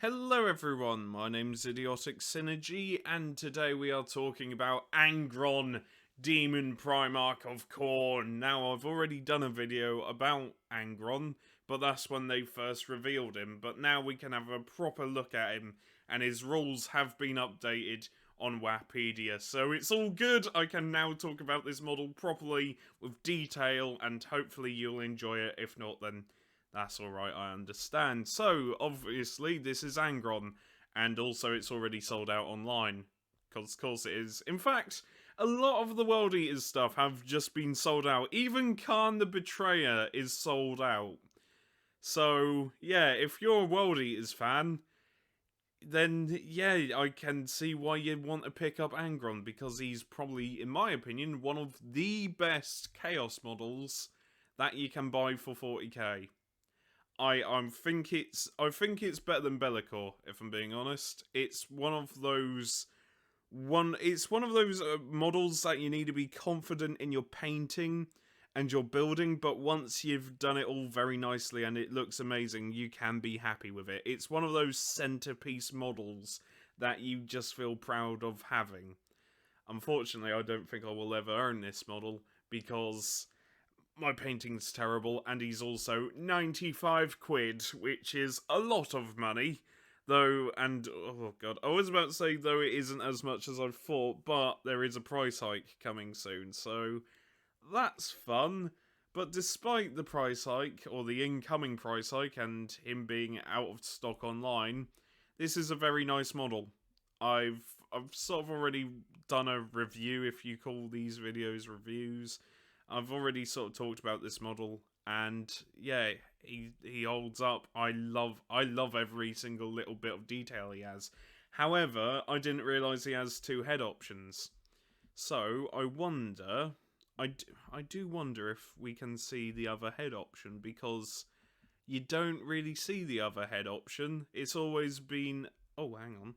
Hello everyone, my name's Idiotic Synergy, and today we are talking about Angron, Demon Primarch of Khorne. Now, I've already done a video about Angron, but that's when they first revealed him, but now we can have a proper look at him, and his rules have been updated on Wikipedia, so it's all good. I can now talk about this model properly, with detail, and hopefully you'll enjoy it. If not, then that's alright, I understand. So, obviously, this is Angron, and also it's already sold out online. Because, of course it is. In fact, a lot of the World Eaters stuff have just been sold out. Even Khorne the Betrayer is sold out. So, yeah, if you're a World Eaters fan, then, yeah, I can see why you'd want to pick up Angron, because he's probably, in my opinion, one of the best Chaos models that you can buy for 40k. I think it's better than Bellicor, if I'm being honest. It's one of those models that you need to be confident in your painting and your building, but once you've done it all very nicely and it looks amazing, you can be happy with it. It's one of those centerpiece models that you just feel proud of having. Unfortunately, I don't think I will ever own this model because my painting's terrible, and he's also 95 quid, which is a lot of money. Though, and, oh god, I was about to say, though it isn't as much as I thought, but there is a price hike coming soon, so that's fun. But despite the price hike, or the incoming price hike, and him being out of stock online, this is a very nice model. I've sort of already done a review, if you call these videos reviews. I've already sort of talked about this model, and yeah, he holds up. I love every single little bit of detail he has. However, I didn't realise he has two head options. So I wonder, I do wonder if we can see the other head option, because you don't really see the other head option. It's always been, oh, hang on,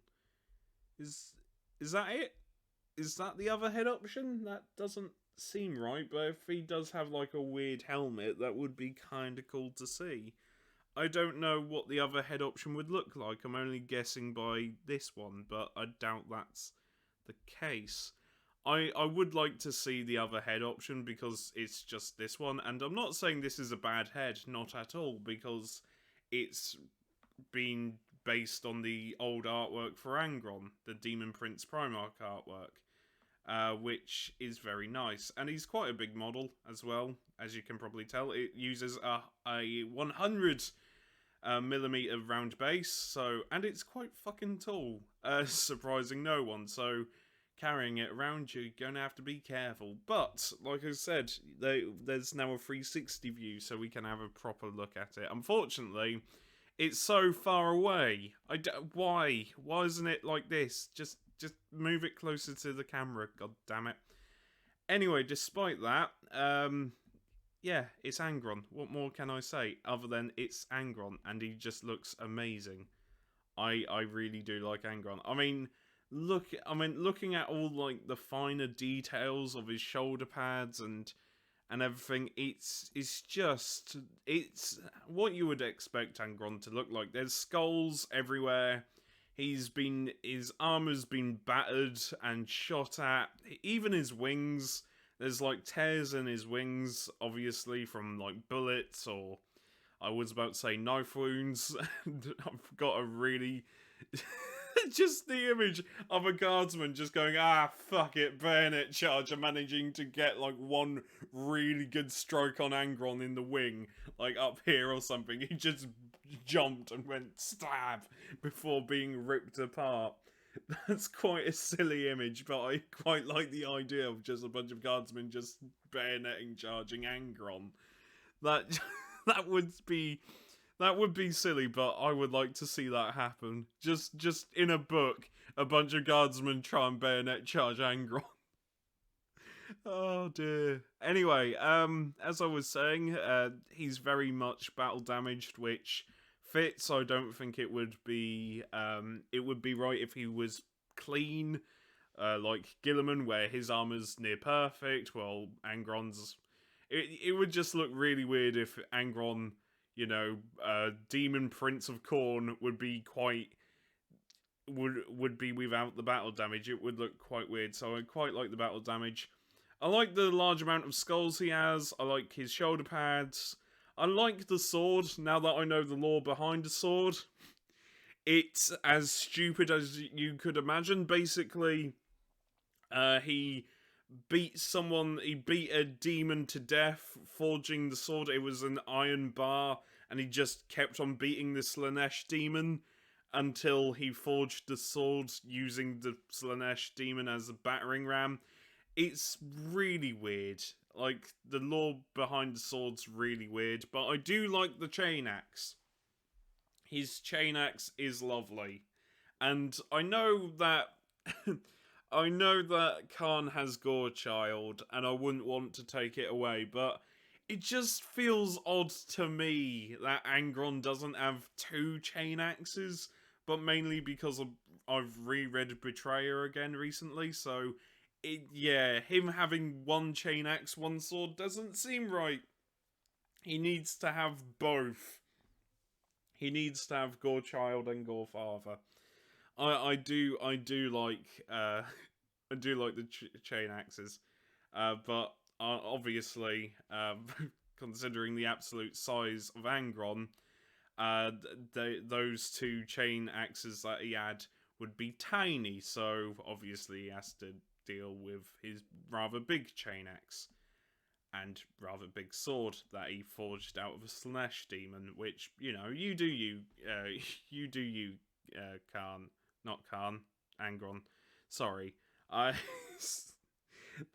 is that it? Is that the other head option? That doesn't seem right, but if he does have like a weird helmet, that would be kind of cool to see. I don't know what the other head option would look like. I'm only guessing by this one, but I doubt that's the case. I would like to see the other head option because it's just this one, and I'm not saying this is a bad head, not at all, because it's been based on the old artwork for Angron, the Demon Prince Primarch artwork, which is very nice. And he's quite a big model as well, as you can probably tell. It uses a 100 millimeter round base, so, and it's quite fucking tall, surprising no one. So carrying it around, you're gonna have to be careful. But like I said, there's now a 360 view, so we can have a proper look at it. Unfortunately, it's so far away. Why? Why isn't it like this? Just move it closer to the camera. God damn it. Anyway, despite that, yeah, it's Angron. What more can I say other than it's Angron, and he just looks amazing. I really do like Angron. I mean, looking at all like the finer details of his shoulder pads and everything, it's what you would expect Angron to look like. There's skulls everywhere. His armor's been battered and shot at. Even his wings, there's like tears in his wings, obviously from like bullets, or I was about to say knife wounds. I've got a really just the image of a guardsman just going, fuck it, bayonet charge, and managing to get like one really good stroke on Angron in the wing, like up here or something. He just jumped and went stab before being ripped apart. That's quite a silly image, but I quite like the idea of just a bunch of guardsmen just bayoneting charging Angron. That that would be silly, but I would like to see that happen. Just in a book, a bunch of guardsmen try and bayonet charge Angron. Oh dear. Anyway, as I was saying, he's very much battle damaged, which fits. I don't think it would be right if he was clean, like Guilliman, where his armor's near perfect. Well, Angron's. It would just look really weird if Angron, Demon Prince of Khorne would be would be without the battle damage. It would look quite weird, so I quite like the battle damage. I like the large amount of skulls he has. I like his shoulder pads. I like the sword, now that I know the lore behind the sword. It's as stupid as you could imagine. Basically, he he beat a demon to death, forging the sword. It was an iron bar, and he just kept on beating the Slanesh demon until he forged the sword using the Slanesh demon as a battering ram. It's really weird. Like, the lore behind the sword's really weird, but I do like the chain axe. His chain axe is lovely. And I know that I know that Khan has Gorechild, and I wouldn't want to take it away, but it just feels odd to me that Angron doesn't have two chain axes, but mainly because I've reread Betrayer again recently, so him having one chain axe, one sword doesn't seem right. He needs to have both. He needs to have Gorechild and Gorefather. I do like I do like the chain axes, but obviously, considering the absolute size of Angron, those two chain axes that he had would be tiny. So obviously, he has to deal with his rather big chain axe and rather big sword that he forged out of a Slanesh demon. Which, you do you, you do you, Khan. Not Khan, Angron. Sorry. I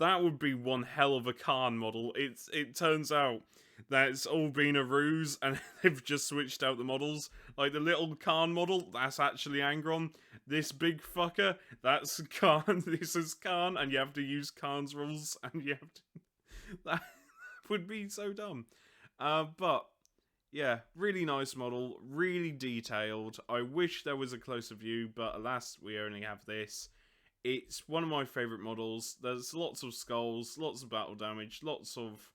that would be one hell of a Khan model. It turns out that it's all been a ruse and they've just switched out the models. Like the little Khan model, that's actually Angron. This big fucker, that's Khan. This is Khan, and you have to use Khan's rules, and you have to. That would be so dumb. But yeah, really nice model, really detailed. I wish there was a closer view, but alas, we only have this. It's one of my favourite models. There's lots of skulls, lots of battle damage, lots of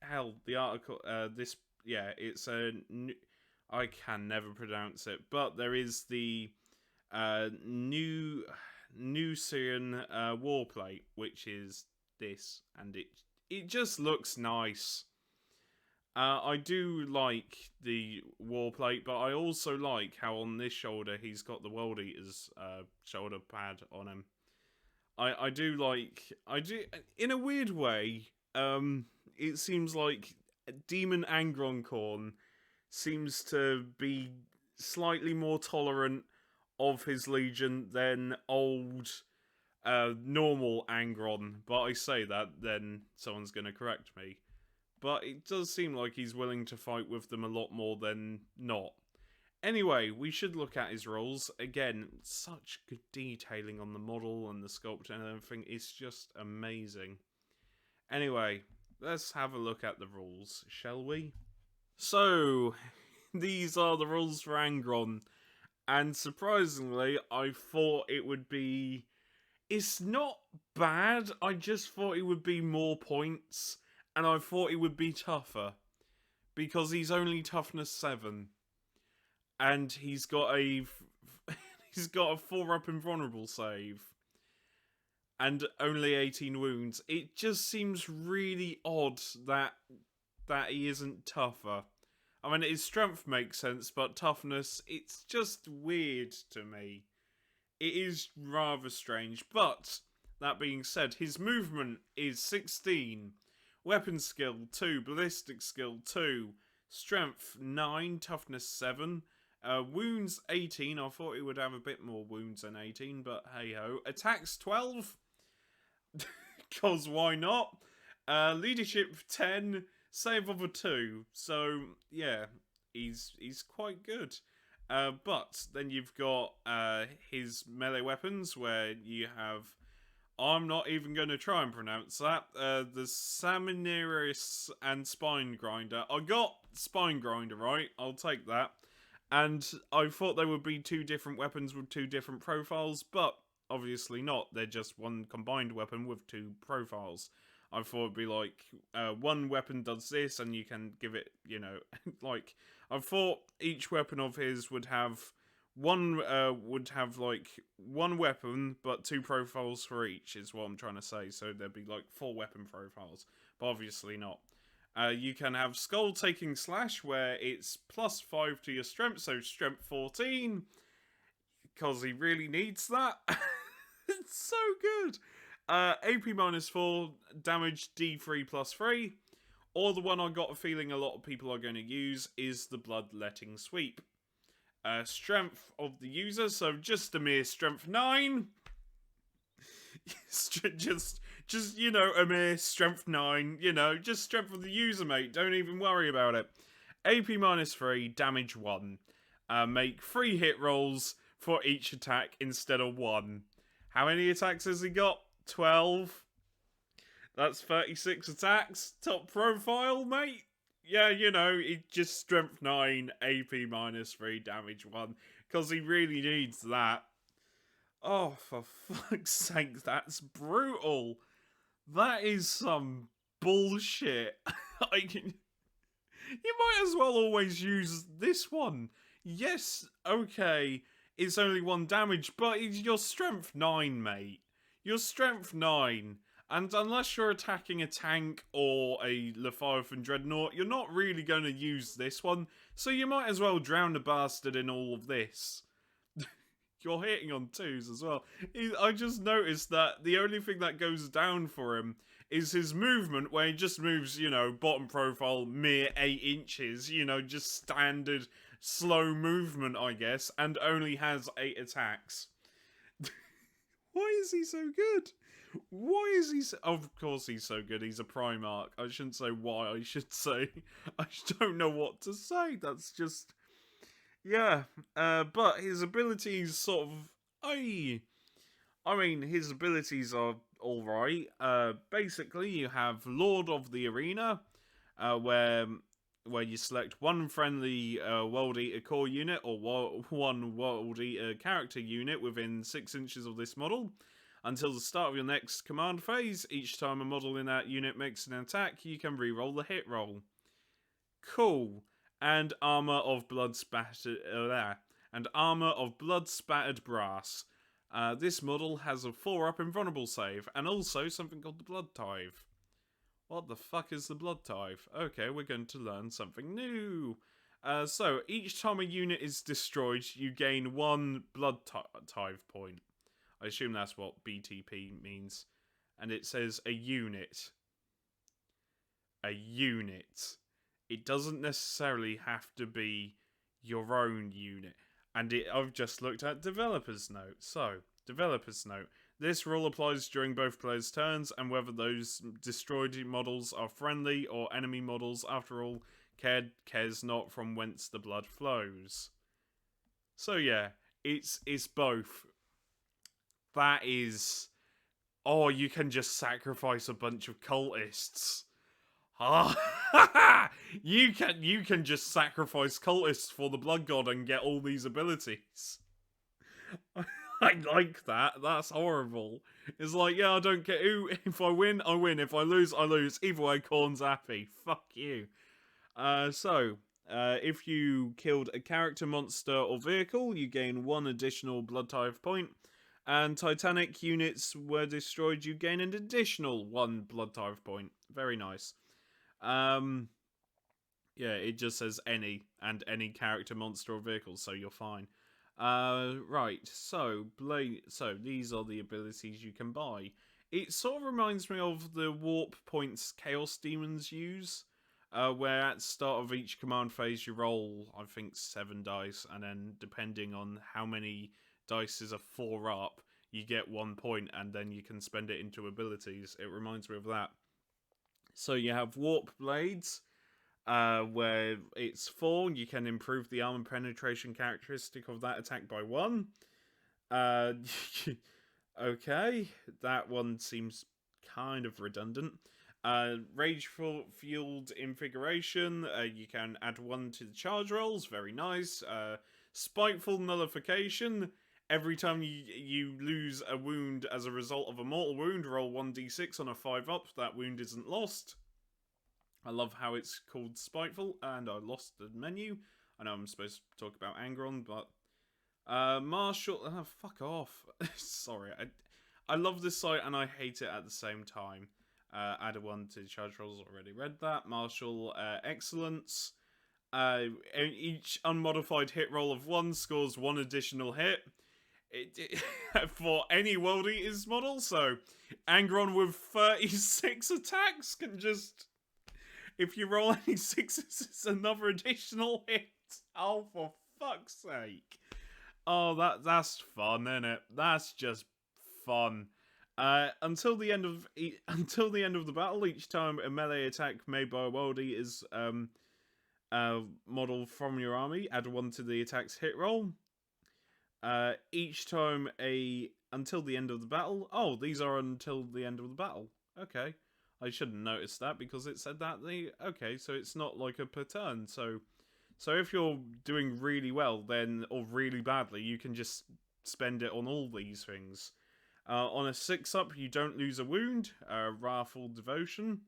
hell, the article, it's I can never pronounce it, but there is the new Nusian warplate, which is this, and it just looks nice. I do like the warplate, but I also like how on this shoulder he's got the World Eater's shoulder pad on him. I do in a weird way. It seems like Demon Angron Khorne seems to be slightly more tolerant of his legion than old normal Angron. But I say that, then someone's going to correct me. But it does seem like he's willing to fight with them a lot more than not. Anyway, we should look at his rolls. Again, such good detailing on the model and the sculpture and everything. It's just amazing. Anyway, let's have a look at the rules, shall we? So, these are the rules for Angron. And surprisingly, I thought it would be... It's not bad, I just thought it would be more points. And I thought it would be tougher. Because he's only toughness 7. And he's got a 4-up invulnerable save. And only 18 wounds. It just seems really odd that he isn't tougher. I mean, his strength makes sense, but toughness, it's just weird to me. It is rather strange. But, that being said, his movement is 16. Weapon skill 2, ballistic skill 2, strength 9, toughness 7, wounds 18. I thought he would have a bit more wounds than 18, but hey ho. Attacks 12, because why not? Leadership 10, save of a 2. So yeah, he's quite good. But then you've got his melee weapons, where you have... I'm not even going to try and pronounce that. The Salmoneris and Spine Grinder. I got Spine Grinder right. I'll take that. And I thought there would be 2 different weapons with 2 different profiles, but obviously not. They're just one combined weapon with 2 profiles. I thought it'd be like, one weapon does this, and you can give it, you know, like, I thought each weapon of his would have like one weapon, but 2 profiles for each, is what I'm trying to say. So there'd be like 4 weapon profiles, but obviously not. You can have Skull Taking Slash, where it's +5 to your strength, so strength 14, because he really needs that. It's so good. AP -4, damage D3 +3, or the one I got a feeling a lot of people are going to use is the Bloodletting Sweep. Strength of the user, so just a mere strength 9. just you know, a mere strength 9. You know, just strength of the user, mate. Don't even worry about it. AP -3, damage 1. Make 3 hit rolls for each attack instead of 1. How many attacks has he got? 12. That's 36 attacks. Top profile, mate. Yeah, you know, he just strength 9, AP -3, damage 1. Because he really needs that. Oh, for fuck's sake, that's brutal. That is some bullshit. You might as well always use this one. Yes, okay, it's only 1 damage, but you're strength 9, mate. You're strength 9. And unless you're attacking a tank or a Leviathan Dreadnought, you're not really going to use this one. So you might as well drown the bastard in all of this. You're hitting on 2s as well. I just noticed that the only thing that goes down for him is his movement, where he just moves, you know, bottom profile mere 8 inches. You know, just standard slow movement, I guess, and only has 8 attacks. Why is he so good? Why is he so... Of course he's so good. He's a Primarch. I shouldn't say why. I should say... I don't know what to say. That's just... Yeah. But his abilities sort of... I mean, his abilities are alright. Basically, you have Lord of the Arena, where you select one friendly World Eater core unit, or one World Eater character unit within 6 inches of this model. Until the start of your next command phase, each time a model in that unit makes an attack, you can reroll the hit roll. Cool. And armor of blood spattered brass. This model has a 4-up invulnerable save, and also something called the Blood Tithe. What the fuck is the Blood Tithe? Okay, we're going to learn something new. So, each time a unit is destroyed, you gain 1 Blood Tithe point. I assume that's what BTP means. And it says a unit. A unit. It doesn't necessarily have to be your own unit. And I've just looked at Developer's Note. So, Developer's Note. This rule applies during both players' turns, and whether those destroyed models are friendly or enemy models, after all, cares not from whence the blood flows. So yeah, it's both. That is... Oh, you can just sacrifice a bunch of cultists. Ah, you can just sacrifice cultists for the Blood God and get all these abilities. I like that. That's horrible. It's like, yeah, I don't care who. If I win, I win. If I lose, I lose. Either way, Khorne's happy. Fuck you. If you killed a character, monster, or vehicle, you gain 1 additional Blood Tithe point. And Titanic units were destroyed, you gain an additional 1 Blood Tithe point. Very nice. Yeah, it just says any, and any character, monster, or vehicle, so you're fine. Right, so these are the abilities you can buy. It sort of reminds me of the warp points Chaos Demons use, where at the start of each command phase you roll, I think, 7 dice, and then depending on how many dice is a 4-up, you get 1 point, and then you can spend it into abilities. It reminds me of that. So you have Warp Blades, where it's 4, you can improve the armor penetration characteristic of that attack by 1. Okay, that one seems kind of redundant. Rage-fueled Invigoration, you can add 1 to the charge rolls, very nice. Spiteful Nullification, Every time you lose a wound as a result of a mortal wound, roll 1d6 on a 5-up. That wound isn't lost. I love how it's called Spiteful, and I lost the menu. I know I'm supposed to talk about Angron, but... Marshall... Oh, fuck off. Sorry, I love this site and I hate it at the same time. Add a 1 to charge rolls, already read that. Martial Excellence. Each unmodified hit roll of 1 scores 1 additional hit. For any World Eaters model, so Angron with 36 attacks can just... If you roll any 6s, it's another additional hit. Oh, for fuck's sake. Oh, that's fun, isn't it? That's just fun. Until the end of the battle, each time a melee attack made by a worldie is model from your army, add 1 to the attack's hit roll. Each time until the end of the battle. Oh, these are until the end of the battle. Okay. I shouldn't notice that because it said that okay, so it's not like a per turn. So if you're doing really well, then or really badly, you can just spend it on all these things. On a 6-up, you don't lose a wound. Wrathful Devotion.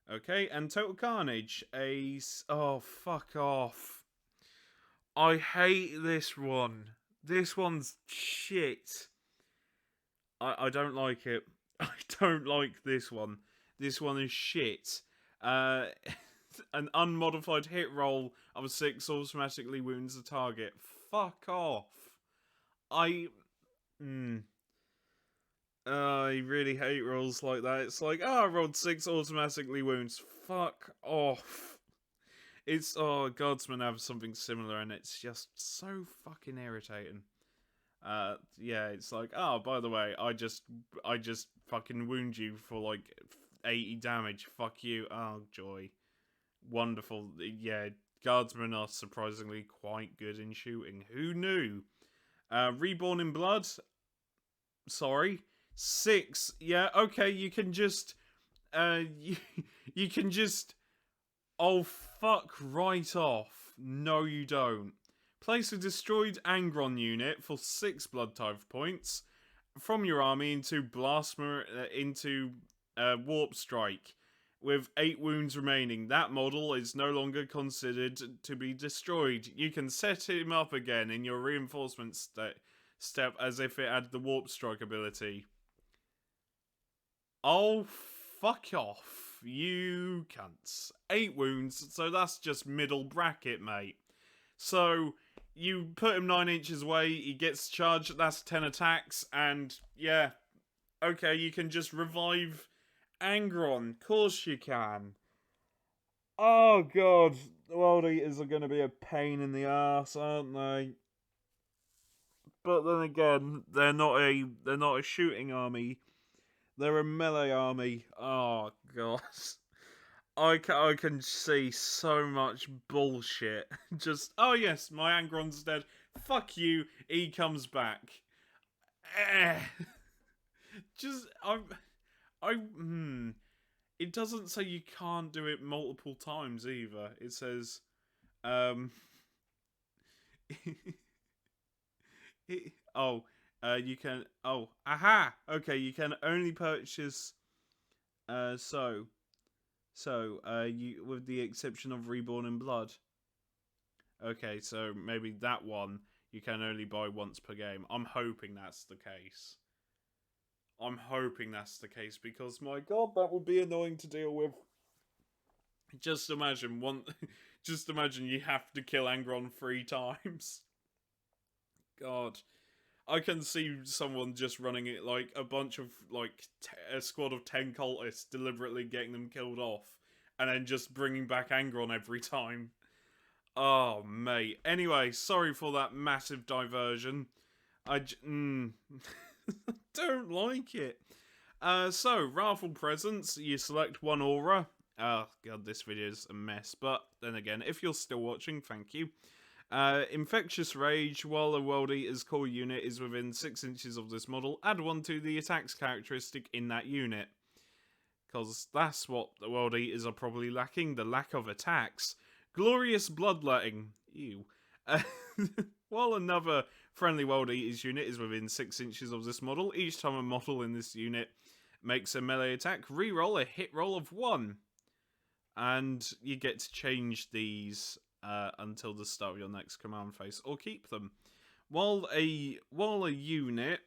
Okay, and Total Carnage. Oh, fuck off. I hate this one. This one's shit. I don't like it. I don't like this one. This one is shit. An unmodified hit roll of a 6 automatically wounds the target. Fuck off. I really hate rolls like that. It's like, I rolled 6 automatically wounds. Fuck off. It's, Guardsmen have something similar and it's just so fucking irritating. Yeah, it's like, by the way, I just fucking wound you for like 80 damage. Fuck you. Oh, joy. Wonderful. Yeah, Guardsmen are surprisingly quite good in shooting. Who knew? Reborn in Blood. Sorry. 6. Yeah, okay, you can just... you can just... Oh, fuck right off. No, you don't. Place a destroyed Angron unit for 6 blood type points from your army into Warp Strike with 8 wounds remaining. That model is no longer considered to be destroyed. You can set him up again in your reinforcement step as if it had the Warp Strike ability. Oh, fuck off, you cunts. 8 wounds, so that's just middle bracket, mate. So, you put him 9 inches away, he gets charged, that's 10 attacks, and yeah, okay, you can just revive Angron. Of course you can. Oh god, the World Eaters are going to be a pain in the arse, aren't they? But then again, they're not a shooting army. They're a melee army. Oh god. I can see so much bullshit. Just, oh yes, my Angron's dead. Fuck you, he comes back. Just, It doesn't say you can't do it multiple times either. It says, you can, aha! Okay, you can only purchase, you, with the exception of Reborn in Blood. Okay, so maybe that one you can only buy once per game. I'm hoping that's the case. I'm hoping that's the case because, my god, that would be annoying to deal with. Just imagine just imagine you have to kill Angron 3 times. God. I can see someone just running it like a bunch of, like, a squad of 10 cultists, deliberately getting them killed off, and then just bringing back Angron every time. Oh, mate. Anyway, sorry for that massive diversion. Don't like it. So, Wrathful Presence, you select 1 aura. Oh, god, this video is a mess, but then again, if you're still watching, thank you. Infectious Rage, while a World Eater's core unit is within 6 inches of this model, add 1 to the attacks characteristic in that unit. Because that's what the World Eaters are probably lacking, the lack of attacks. Glorious Bloodletting. Ew. While another friendly World Eaters unit is within 6 inches of this model, each time a model in this unit makes a melee attack, reroll a hit roll of 1. And you get to change these until the start of your next command phase, or keep them. While a unit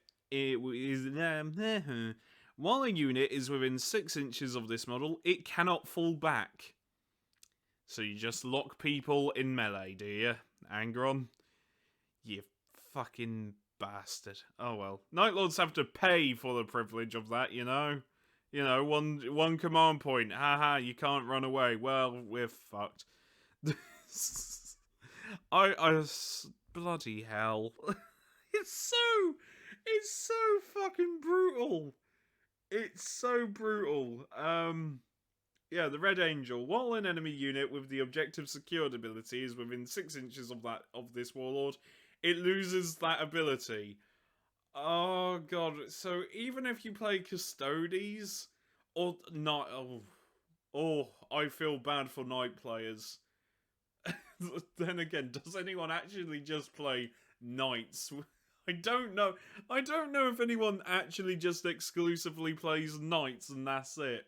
while a unit is within 6 inches of this model, it cannot fall back. So you just lock people in melee, do you, Angron? You fucking bastard. Oh well. Night Lords have to pay for the privilege of that, you know? You know, one command point. Haha, you can't run away. Well, we're fucked. Bloody hell. It's so fucking brutal. It's so brutal. Yeah, the Red Angel. While an enemy unit with the objective secured ability is within 6 inches of this warlord, it loses that ability. Oh god. So even if you play Custodes or not, I feel bad for Knight players. Then again, does anyone actually just play Knights? I don't know. I don't know if anyone actually just exclusively plays Knights and that's it.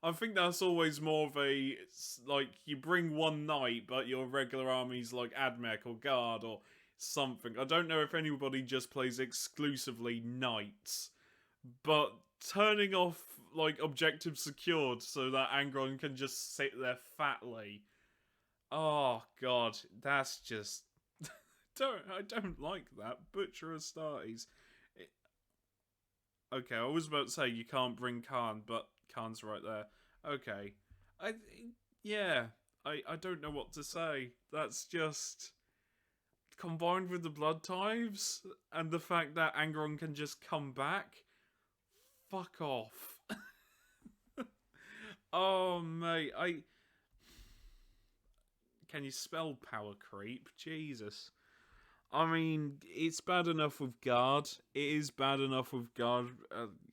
I think that's always more of a, like, you bring one Knight, but your regular army's like Admech or Guard or something. I don't know if anybody just plays exclusively Knights. But turning off, like, objective secured so that Angron can just sit there fatly. Oh, God. That's just... I don't like that. Butcher Astartes. Okay, I was about to say you can't bring Khorne, but Khan's right there. Okay. I don't know what to say. That's just... Combined with the blood types, and the fact that Angron can just come back. Fuck off. Oh, mate, Can you spell power creep? Jesus. I mean, it's bad enough with Guard. It is bad enough with Guard.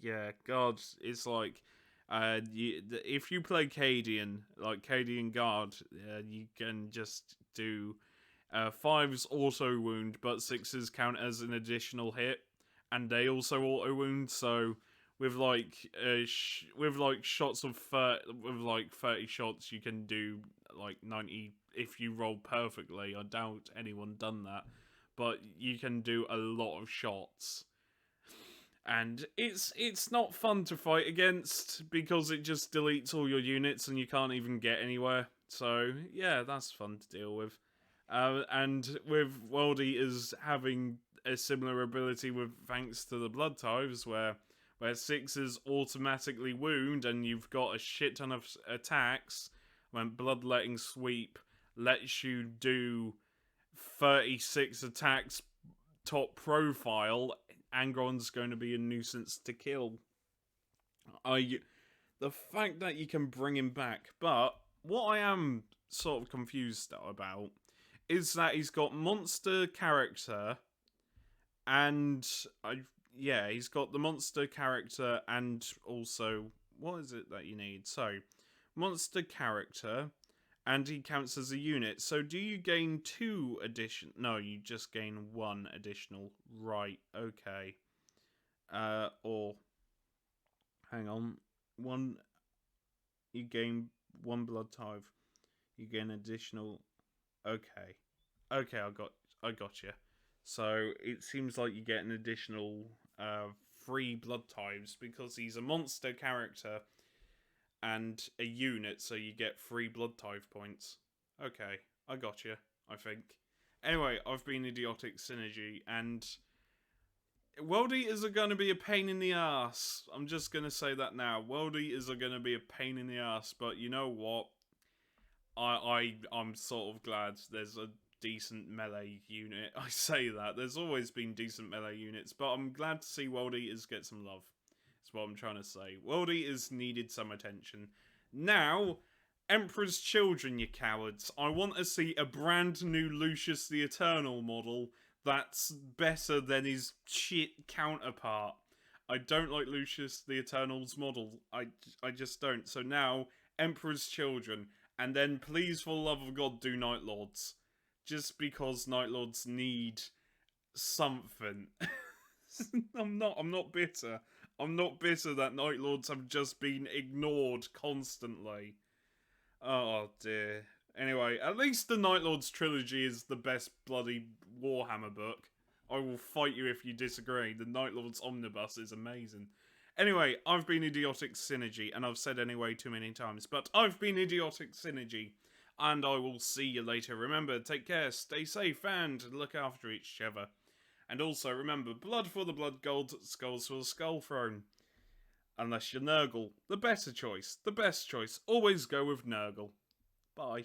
Yeah, Guard, it's like... if you play Cadian, like Cadian Guard, you can just do 5's auto wound, but 6's count as an additional hit, and they also auto wound. So with like shots of 30 shots, you can do like 90 if you roll perfectly. I doubt anyone done that, but you can do a lot of shots. And it's not fun to fight against because it just deletes all your units and you can't even get anywhere. So yeah, that's fun to deal with. And with World Eaters having a similar ability with thanks to the blood types, where 6's automatically wound and you've got a shit ton of attacks, when Bloodletting Sweep lets you do 36 attacks top profile, Angron's going to be a nuisance to kill. The fact that you can bring him back, but what I am sort of confused about is that he's got monster character, and he's got the monster character, and also, what is it that you need? So, monster character, and he counts as a unit. So do you gain 2 addition? No, you just gain 1 additional. Right, okay. Or, hang on. You gain 1 blood type. You gain additional. Okay, I got you. So it seems like you get an additional 3 blood types because he's a monster character and a unit, so you get 3 blood type points. Okay, I got you, I think. Anyway, I've been Idiotic Synergy, and World Eaters are going to be a pain in the ass. I'm just going to say that now. World Eaters are going to be a pain in the ass, but you know what? I'm sort of glad there's a decent melee unit. I say that. There's always been decent melee units, but I'm glad to see World Eaters get some love. That's what I'm trying to say. World Eaters needed some attention. Now, Emperor's Children, you cowards. I want to see a brand new Lucius the Eternal model that's better than his shit counterpart. I don't like Lucius the Eternal's model. I just don't. So now, Emperor's Children. And then, please, for the love of God, do Night Lords. just because Night Lords need something. I'm not bitter. I'm not bitter that Night Lords have just been ignored constantly. Oh dear. Anyway, at least the Night Lords trilogy is the best bloody Warhammer book. I will fight you if you disagree. The Night Lords Omnibus is amazing. Anyway, I've been Idiotic Synergy, and I've said anyway too many times, but I've been Idiotic Synergy, and I will see you later. Remember, take care, stay safe, and look after each other. And also, remember, blood for the blood gold, skulls for the skull throne. Unless you're Nurgle. The better choice, the best choice. Always go with Nurgle. Bye.